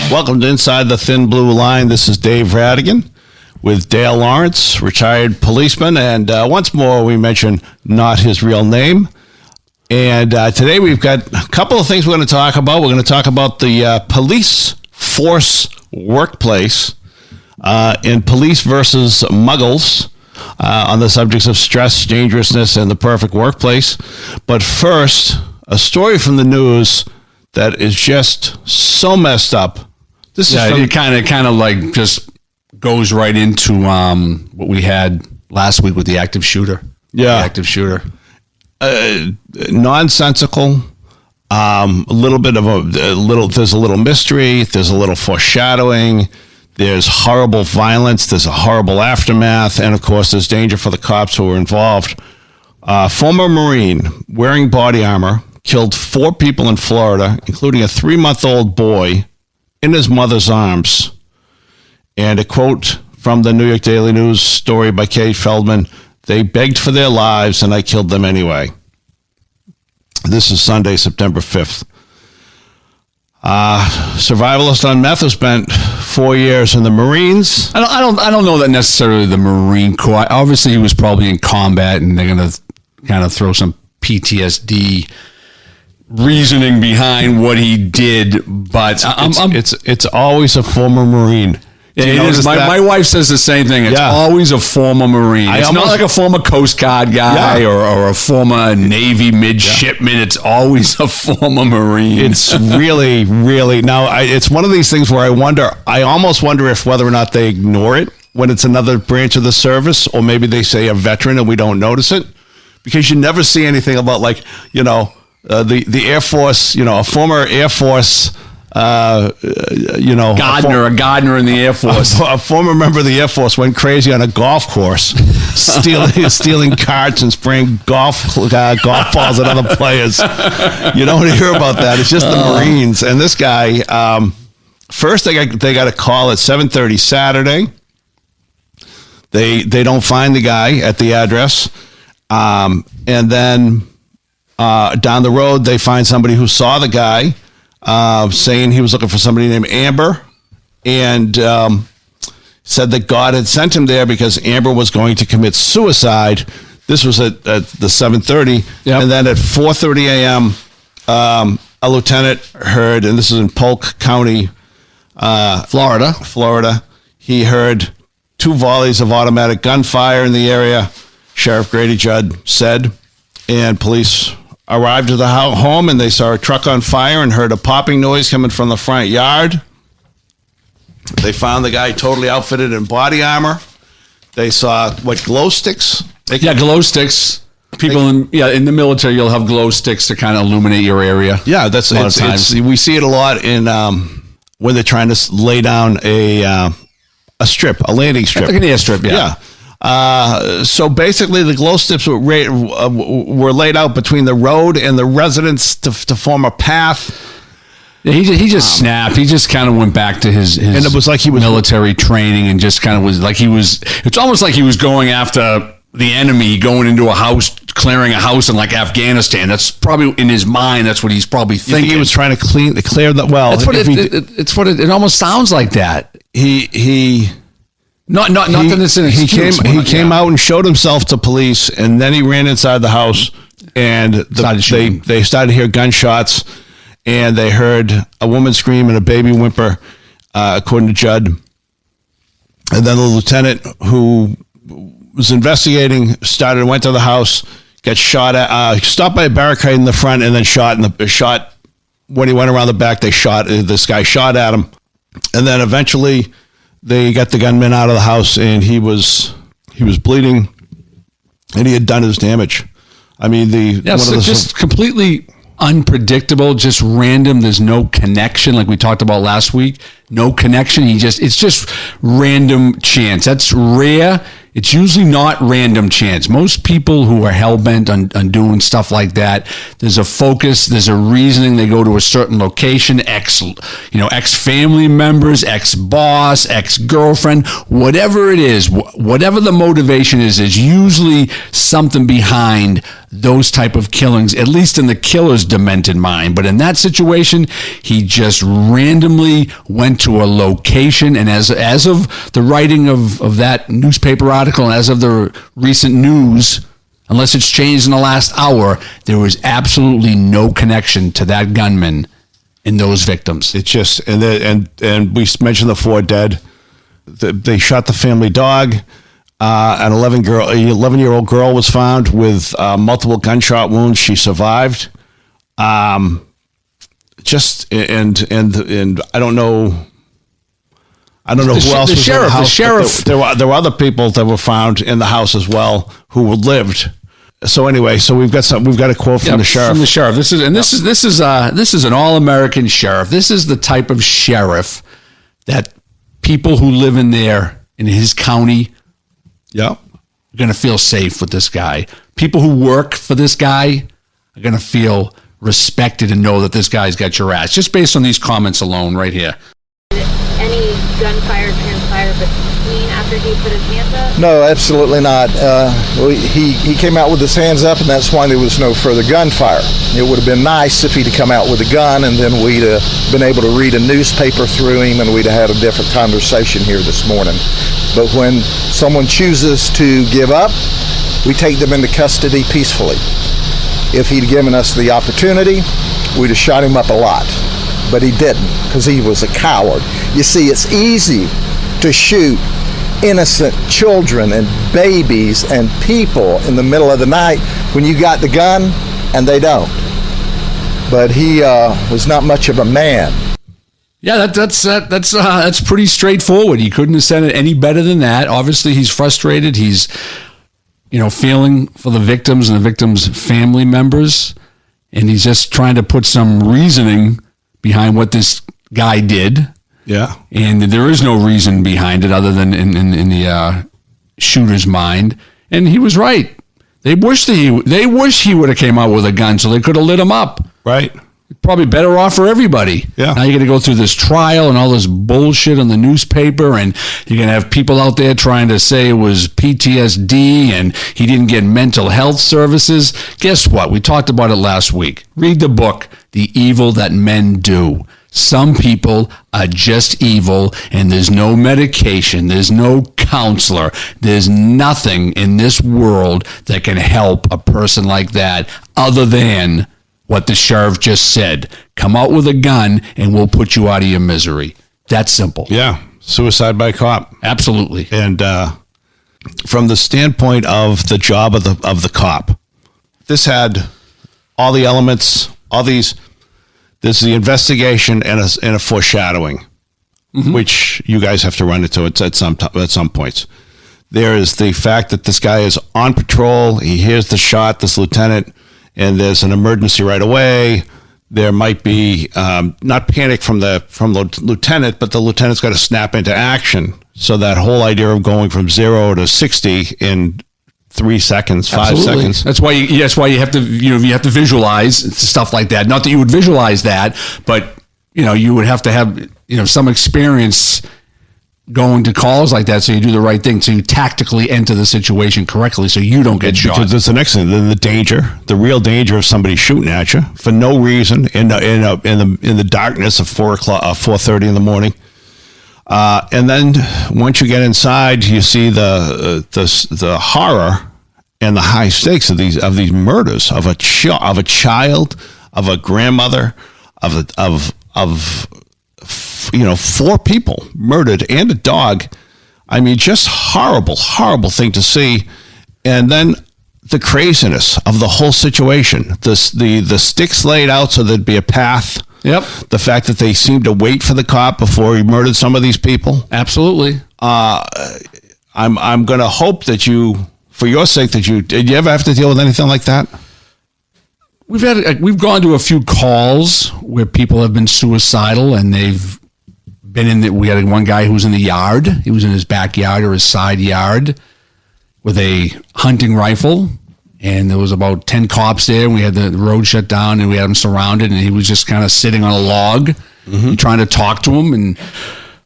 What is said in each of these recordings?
Welcome to Inside the Thin Blue Line. This is Dave Rattigan with Dale Lawrence, retired policeman. And once more, we mention not his real name. And today we've got a couple of things we're going to talk about. We're going to talk about the police force workplace in Police versus Muggles on the subjects of stress, dangerousness, and the perfect workplace. But first, a story from the news that is just so messed up. This is it kind of like just goes right into what we had last week with the active shooter. Yeah, the active shooter. Nonsensical. A little bit of there's a little mystery. There's a little foreshadowing. There's horrible violence. There's a horrible aftermath, and of course, there's danger for the cops who were involved. Former Marine wearing body armor killed 4 people in Florida, including a 3-month-old boy, in his mother's arms. And a quote from the New York Daily News story by Kate Feldman: "They begged for their lives, and I killed them anyway." This is Sunday, September 5th. Survivalist on meth who spent 4 years in the Marines. I don't know that necessarily the Marine Corps. Obviously, he was probably in combat, and they're going to kind of throw some PTSD reasoning behind what he did. But it's always a former Marine. It is. My wife says the same thing. It's always a former Marine. It's not like a former Coast Guard guy or a former Navy midshipman. It's always a former Marine. It's really, really. Now, it's one of these things where I almost wonder if whether or not they ignore it when it's another branch of the service, or maybe they say a veteran and we don't notice it, because you never see anything about, like, the Air Force, a former Air Force, a Gardner in the Air Force. A former member of the Air Force went crazy on a golf course, stealing carts and spraying golf balls at other players. You don't hear about that. It's just the Marines. And this guy, first they got a call at 7:30 Saturday. They don't find the guy at the address, and then down the road they find somebody who saw the guy, saying he was looking for somebody named Amber, and said that God had sent him there because Amber was going to commit suicide. This was at the 7:30, and then at 4:30 a.m., a lieutenant heard, and this is in Polk County, Florida. He heard 2 volleys of automatic gunfire in the area, Sheriff Grady Judd said, and police arrived at the home, and they saw a truck on fire and heard a popping noise coming from the front yard. They found the guy totally outfitted in body armor. They saw glow sticks. Glow sticks. People in the military, you'll have glow sticks to kind of illuminate your area. Yeah, we see it a lot in when they're trying to lay down a landing strip, like an airstrip. Yeah. So basically, the glow sticks were laid out between the road and the residence to form a path. Yeah, he just snapped. He just kind of went back to his and it was like he was military training, and just kind of was like it's almost like he was going after the enemy, going into a house, clearing a house in like Afghanistan. That's probably in his mind. That's what he's probably thinking. He was trying to clear that. Well, that's what it almost sounds like that. He came out and showed himself to police, and then he ran inside the house, and they started to hear gunshots, and they heard a woman scream and a baby whimper, according to Judd. And then the lieutenant who was investigating went to the house, got shot at, stopped by a barricade in the front, and then shot when he went around the back. This guy shot at him, and then eventually they got the gunman out of the house, and he was bleeding, and he had done his damage. I mean, just completely unpredictable, just random. There's no connection, like we talked about last week. No connection. It's just random chance. That's rare It's usually not random chance. Most people who are hell-bent on doing stuff like that, there's a focus, there's a reasoning. They go to a certain location, ex-family members, ex-boss, ex-girlfriend, whatever it is, whatever the motivation is usually something behind those type of killings, at least in the killer's demented mind. But in that situation, he just randomly went to a location, and as of the writing of that newspaper article, and as of the recent news, unless it's changed in the last hour, there was absolutely no connection to that gunman and those victims. It's just, and we mentioned the 4 dead. They shot the family dog. An 11-year-old girl was found with multiple gunshot wounds. She survived. And I don't know. I don't know who else was in the house. The sheriff. There were other people that were found in the house as well who lived. So anyway, we've got a quote from the sheriff. From the sheriff. This is an all-American sheriff. This is the type of sheriff that people who live in his county, are going to feel safe with this guy. People who work for this guy are going to feel respected and know that this guy's got your ass. Just based on these comments alone, right here. Any gunfire transpired between after he put his hands up? No, absolutely not. He came out with his hands up, and that's why there was no further gunfire. It would have been nice if he'd come out with a gun, and then we'd have been able to read a newspaper through him, and we'd have had a different conversation here this morning. But when someone chooses to give up, we take them into custody peacefully. If he'd given us the opportunity, we'd have shot him up a lot. But he didn't, because he was a coward. You see, it's easy to shoot innocent children and babies and people in the middle of the night when you got the gun and they don't. But he was not much of a man. Yeah, that's pretty straightforward. He couldn't have said it any better than that. Obviously, he's frustrated. He's, feeling for the victims and the victims' family members, and he's just trying to put some reasoning behind what this guy did. Yeah. And there is no reason behind it other than in the shooter's mind. And he was right. They wish he would have came out with a gun so they could have lit him up. Right. Probably better off for everybody. Yeah. Now you're going to go through this trial and all this bullshit on the newspaper, and you're going to have people out there trying to say it was PTSD and he didn't get mental health services. Guess what? We talked about it last week. Read the book, The Evil That Men Do. Some people are just evil, and there's no medication, there's no counselor, there's nothing in this world that can help a person like that other than what the sheriff just said. Come out with a gun and we'll put you out of your misery. That's simple. Yeah. Suicide by cop. Absolutely. And from the standpoint of the job of the cop, this had all the elements, this is the investigation and a foreshadowing, which you guys have to run into at some points. There is the fact that this guy is on patrol. He hears the shot, this lieutenant, and there's an emergency right away. There might be not panic from the lieutenant, but the lieutenant's got to snap into action. So that whole idea of going from 0 to 60 in 3 seconds, 5 Absolutely. seconds. That's why you have to you have to visualize stuff like that. Not that you would visualize that, but you would have to have some experience going to calls like that, so you do the right thing, so you tactically enter the situation correctly, so you don't get shot. Because that's the next thing. Then the real danger of somebody shooting at you for no reason in the darkness of 4:30 in the morning. And then once you get inside, you see the horror and the high stakes of these murders of a child, of a grandmother, of 4 people murdered and a dog. I mean, just horrible thing to see. And then the craziness of the whole situation. The sticks laid out so there'd be a path. Yep. The fact that they seemed to wait for the cop before he murdered some of these people. Absolutely. I'm going to hope that for your sake, did you ever have to deal with anything like that? We've gone to a few calls where people have been suicidal, and they've been we had one guy who was in the yard. He was in his backyard or his side yard. with a hunting rifle, and there was about 10 cops there, and we had the road shut down, and we had him surrounded, and he was just kind of sitting on a log, trying to talk to him. And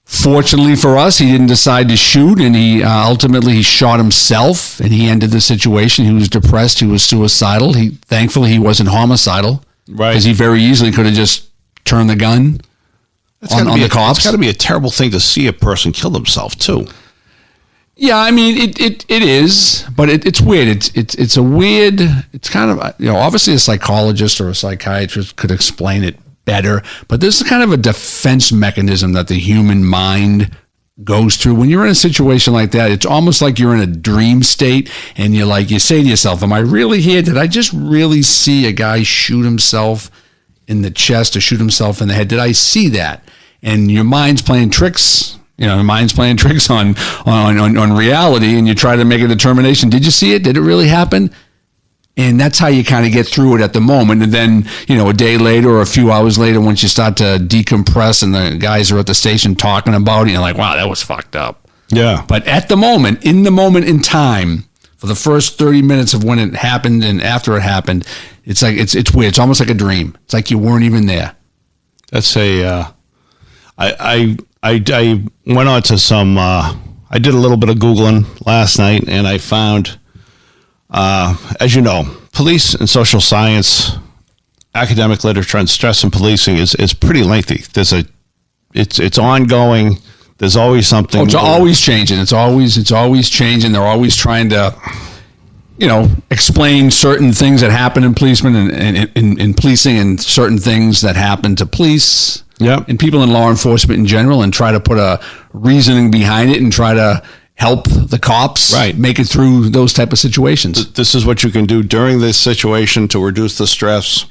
fortunately for us, he didn't decide to shoot, and he ultimately he shot himself, and he ended the situation. He was depressed. He was suicidal. Thankfully, he wasn't homicidal, right? Because he very easily could have just turned the gun on the cops. It's got to be a terrible thing to see a person kill themselves too. Yeah, I mean it is, but it's weird. It's a weird. It's kind of, obviously a psychologist or a psychiatrist could explain it better, but this is kind of a defense mechanism that the human mind goes through when you're in a situation like that. It's almost like you're in a dream state, and you say to yourself, "Am I really here? Did I just really see a guy shoot himself in the chest or shoot himself in the head? Did I see that?" And your mind's playing tricks. The mind's playing tricks on reality, and you try to make a determination. Did you see it? Did it really happen? And that's how you kind of get through it at the moment. And then, a day later or a few hours later, once you start to decompress and the guys are at the station talking about it, you're like, wow, that was fucked up. Yeah. But at the moment in time, for the first 30 minutes of when it happened and after it happened, it's like, it's weird. It's almost like a dream. It's like you weren't even there. That's I went on to some, I did a little bit of Googling last night, and I found, as you know, police and social science, academic literature on stress and policing is pretty lengthy. It's ongoing. There's always something. It's always changing. It's always changing. They're always trying to, explain certain things that happen in policing and in policing, and certain things that happen to police. Yeah, and people in law enforcement in general, and try to put a reasoning behind it and try to help the cops make it through those type of situations. This is what you can do during this situation to reduce the stress.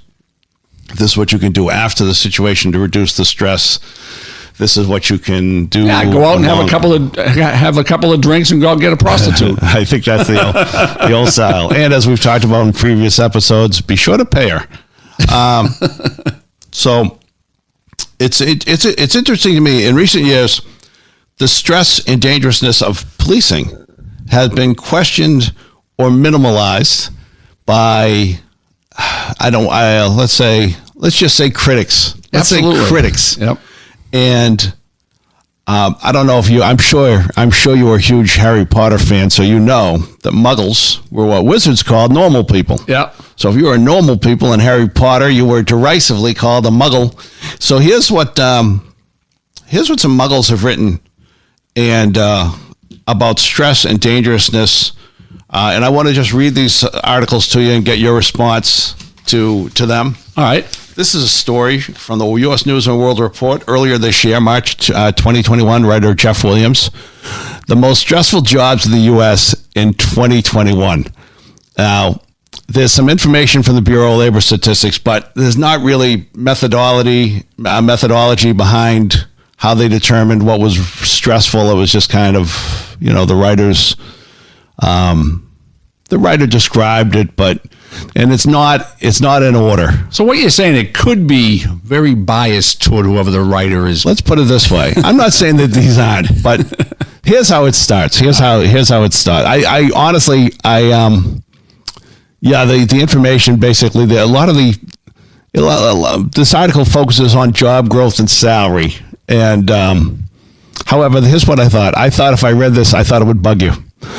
This is what you can do after the situation to reduce the stress. This is what you can do. Yeah, go out and have a couple of drinks and go out and get a prostitute. I think that's the old style. And as we've talked about in previous episodes, be sure to pay her. So it's interesting to me. In recent years, the stress and dangerousness of policing has been questioned or minimalized by let's just say critics. Let's Absolutely. say critics. Yep. And I don't know if I'm sure you were a huge Harry Potter fan, so you know that Muggles were what wizards called normal people. Yeah. So if you were a normal people in Harry Potter, you were derisively called a Muggle. So here's what some Muggles have written and about stress and dangerousness. And I want to just read these articles to you and get your response to them. All right. This is a story from the U.S. News and World Report earlier this year, March 2021, writer Jeff Williams. The most stressful jobs in the U.S. in 2021. Now, there's some information from the Bureau of Labor Statistics, but there's not really methodology behind how they determined what was stressful. It was just kind of, the writer described it, and it's not in order. So what you're saying, it could be very biased toward whoever the writer is. Let's put it this way. I'm not saying that these aren't, but here's how it starts. Here's how it starts. I honestly, the information basically, this article focuses on job growth and salary. And, however, here's what I thought. I thought if I read this, I thought it would bug you.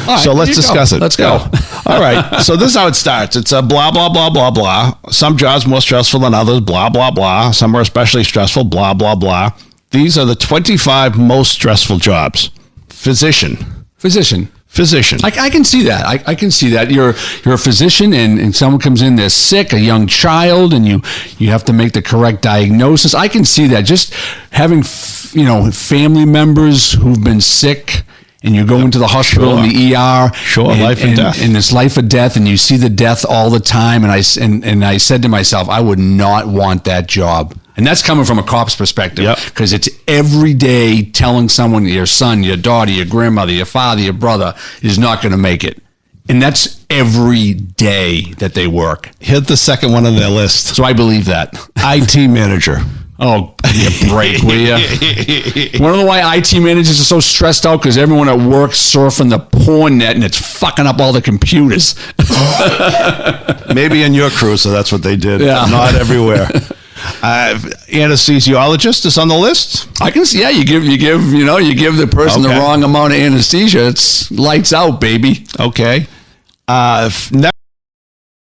Right, so let's discuss it. Let's go. All right. So this is how it starts. It's a blah, blah, blah, blah, blah. Some jobs more stressful than others, blah, blah, blah. Some are especially stressful, blah, blah, blah. These are the 25 most stressful jobs. Physician. I can see that. I can see that. You're a physician and someone comes in, they're sick, a young child, and you have to make the correct diagnosis. I can see that. Just having, family members who've been sick, and you go into the hospital in the ER. Sure, life and death. And it's life or death, and you see the death all the time. And I said to myself, I would not want that job. And that's coming from a cop's perspective, because it's every day telling someone your son, your daughter, your grandmother, your father, your brother is not going to make it. And that's every day that they work. Hit the second one on their list. So I believe that. IT manager. Oh, give me a break, will you? Want to know why IT managers are so stressed out? Because everyone at work surfing the porn net and it's fucking up all the computers. Maybe in your crew, so that's what they did. Yeah. Not everywhere. Anesthesiologist is on the list. I can see. Yeah, you give the person the Okay. wrong amount of anesthesia. It's lights out, baby. Okay.